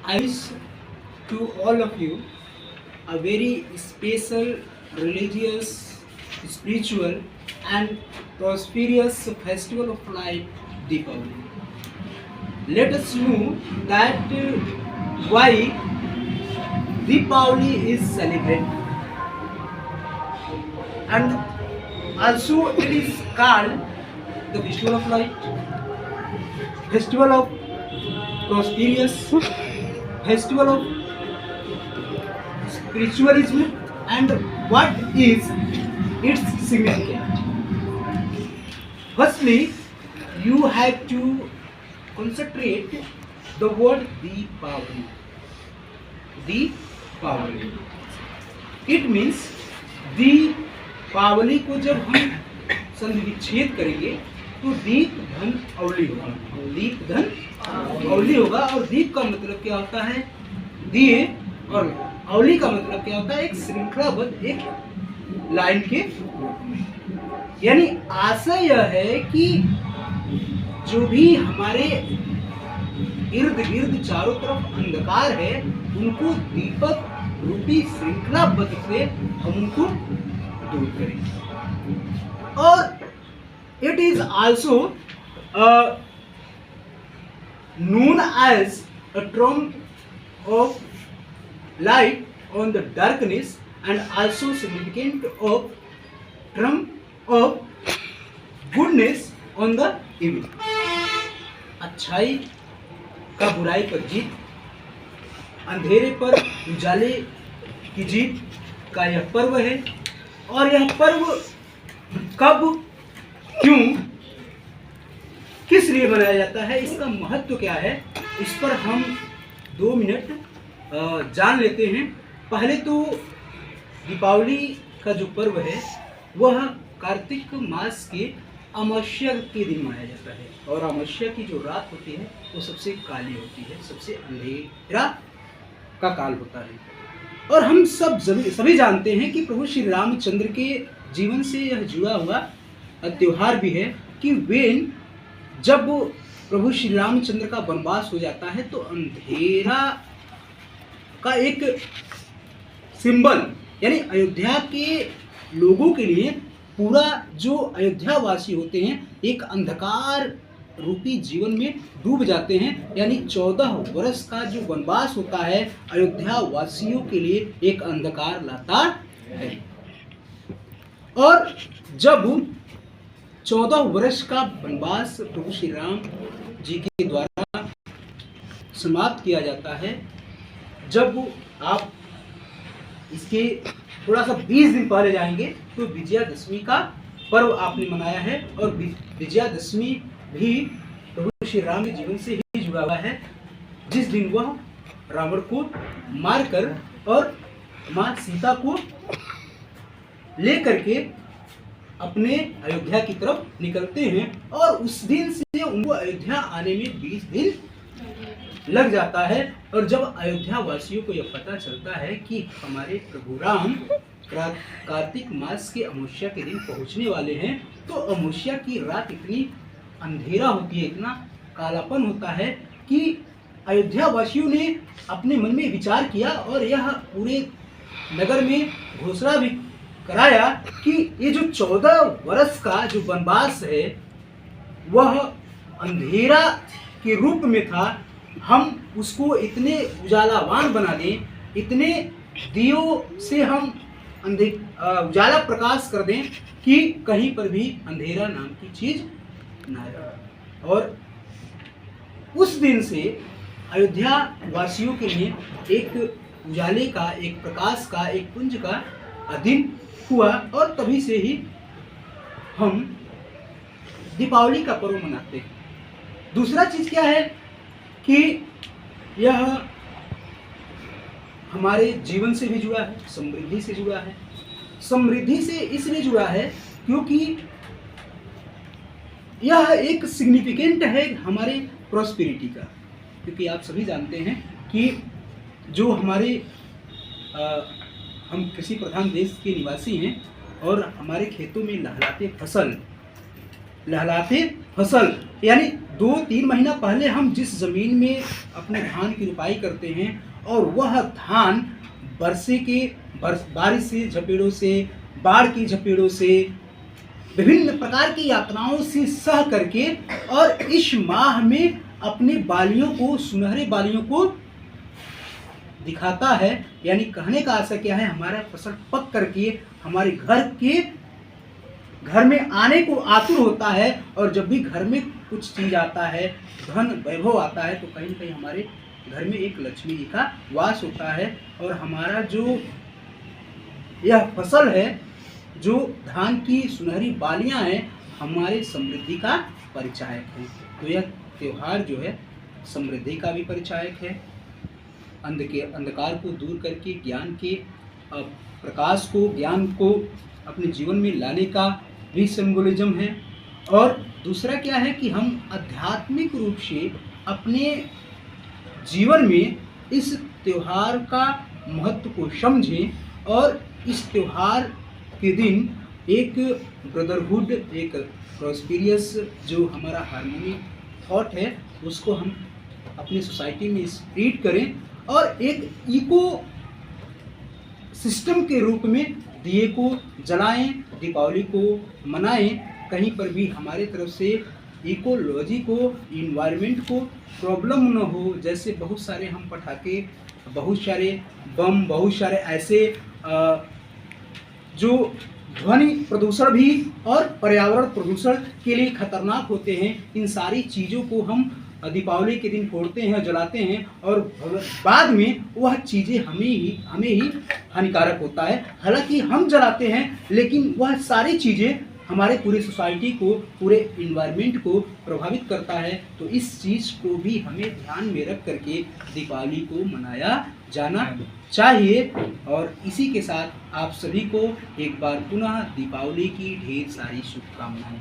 I wish to all of you a very special, religious, spiritual, and prosperous festival of light, Deepavali. Let us know that why Deepavali is celebrated, and also it is called the festival of light, festival of prosperous, festival of spiritualism, and what is its significance. Firstly, you have to concentrate the word Deepavali. Deepavali. It means Deepawali को जब हम संविच्छेद करेंगे तो दीप धन अवली होगा, दीप धन अवली होगा। और दीप का मतलब क्या होता है? दिए। और अवली का मतलब क्या होता है? एक श्रृंखलाबद्ध एक लाइन के रूप में। यानी आशय यह है कि जो भी हमारे इर्द गिर्द चारों तरफ अंधकार है उनको दीपक रूपी श्रृंखलाबद्ध से हम उनको दूर करें। और it is also known as a trump of light on the darkness and also significant of trump of goodness on the evil। अच्छाई का बुराई पर जीत, अंधेरे पर उजाले की जीत का यह पर्व है। और यह पर्व कब, क्यों, किस लिए मनाया जाता है, इसका महत्व क्या है, इस पर हम 2 मिनट जान लेते हैं। पहले तो दीपावली का जो पर्व है वह कार्तिक मास के अमावस्या के दिन मनाया जाता है। और अमावस्या की जो रात होती है वो सबसे काली होती है, सबसे अंधेरा का काल होता है। और हम सभी जानते हैं कि प्रभु श्री रामचंद्र के जीवन से यह जुड़ा हुआ त्योहार भी है कि जब प्रभु श्री रामचंद्र का वनवास हो जाता है तो अंधेरा का एक सिंबल, यानी अयोध्या के लोगों के लिए पूरा जो अयोध्या वासी होते हैं एक अंधकार रूपी जीवन में डूब जाते हैं। यानी 14 वर्ष का जो वनवास होता है अयोध्या वासियों के लिए एक अंधकार लाता है। और जब 14 वर्ष का वनवास प्रभु श्री राम जी के द्वारा समाप्त किया जाता है, जब आप इसके थोड़ा सा 20 दिन पहले जाएंगे तो विजयादशमी का पर्व आपने मनाया है। और विजयादशमी भी प्रभु श्री राम के जीवन से ही जुड़ा हुआ है, जिस दिन वह रावण को मारकर और मां सीता को लेकर के अपने अयोध्या की तरफ निकलते हैं। और उस दिन से उनको अयोध्या आने में 20 दिन लग जाता है। और जब अयोध्या वासियों को यह पता चलता है कि हमारे प्रभु राम कार्तिक मास के अमावस्या के दिन पहुंचने वाले हैं, तो अमावस्या की रात इतनी अंधेरा होती है, इतना कालापन होता है कि अयोध्या वासियों ने अपने मन में विचार किया और यह पूरे नगर में घोषणा भी कराया कि ये जो 14 वर्ष का जो वनवास है वह अंधेरा के रूप में था, हम उसको इतने उजालावान बना दें, इतने दियों से हम उजाला प्रकाश कर दें कि कहीं पर भी अंधेरा नाम की चीज ना रहे। और उस दिन से अयोध्या वासियों के लिए एक उजाले का, एक प्रकाश का, एक पुंज का दिन हुआ। और तभी से ही हम दीपावली का पर्व मनाते हैं। दूसरा चीज क्या है कि यह हमारे जीवन से भी जुड़ा है, समृद्धि से जुड़ा है। समृद्धि से इसलिए जुड़ा है क्योंकि यह एक सिग्निफिकेंट है हमारे प्रॉस्पेरिटी का। क्योंकि आप सभी जानते हैं कि जो हमारे हम कृषि प्रधान देश के निवासी हैं और हमारे खेतों में लहलाते फसल यानी 2-3 महीना पहले हम जिस ज़मीन में अपने धान की रुपाई करते हैं और वह धान बारिश से, झपेड़ों से, बाढ़ की झपेड़ों से, विभिन्न प्रकार की यातनाओं से सह करके और इस माह में अपने बालियों को, सुनहरे बालियों को दिखाता है। यानी कहने का आशा क्या है, हमारा फसल पक करके हमारे घर में आने को आतुर होता है। और जब भी घर में कुछ चीज आता है, धन वैभव आता है, तो कहीं न कहीं हमारे घर में एक लक्ष्मी जी का वास होता है। और हमारा जो यह फसल है, जो धान की सुनहरी बालियां हैं, हमारे समृद्धि का परिचायक है। तो यह त्योहार जो है समृद्धि का भी परिचायक है, अंधकार को दूर करके ज्ञान के प्रकाश को, ज्ञान को अपने जीवन में लाने का भी सिंबोलिज्म है। और दूसरा क्या है कि हम आध्यात्मिक रूप से अपने जीवन में इस त्योहार का महत्व को समझें और इस त्योहार के दिन एक ब्रदरहुड, एक प्रॉस्पेरियस जो हमारा हार्मोनी थॉट है, उसको हम अपनी सोसाइटी में स्प्रेड करें और एक इको सिस्टम के रूप में दिए को जलाएं, दीपावली को मनाएं। कहीं पर भी हमारे तरफ से इकोलॉजी को, इन्वायरमेंट को प्रॉब्लम न हो। जैसे बहुत सारे हम पटाखे, बहुत सारे बम, बहुत सारे ऐसे जो ध्वनि प्रदूषण भी और पर्यावरण प्रदूषण के लिए खतरनाक होते हैं, इन सारी चीज़ों को हम दीपावली के दिन फोड़ते हैं, जलाते हैं और बाद में वह चीज़ें हमें ही हानिकारक होता है। हालांकि हम जलाते हैं, लेकिन वह सारी चीज़ें हमारे पूरे सोसाइटी को, पूरे इन्वायरमेंट को प्रभावित करता है। तो इस चीज़ को भी हमें ध्यान में रख करके दीपावली को मनाया जाना चाहिए। और इसी के साथ आप सभी को एक बार पुनः दीपावली की ढेर सारी शुभकामनाएं।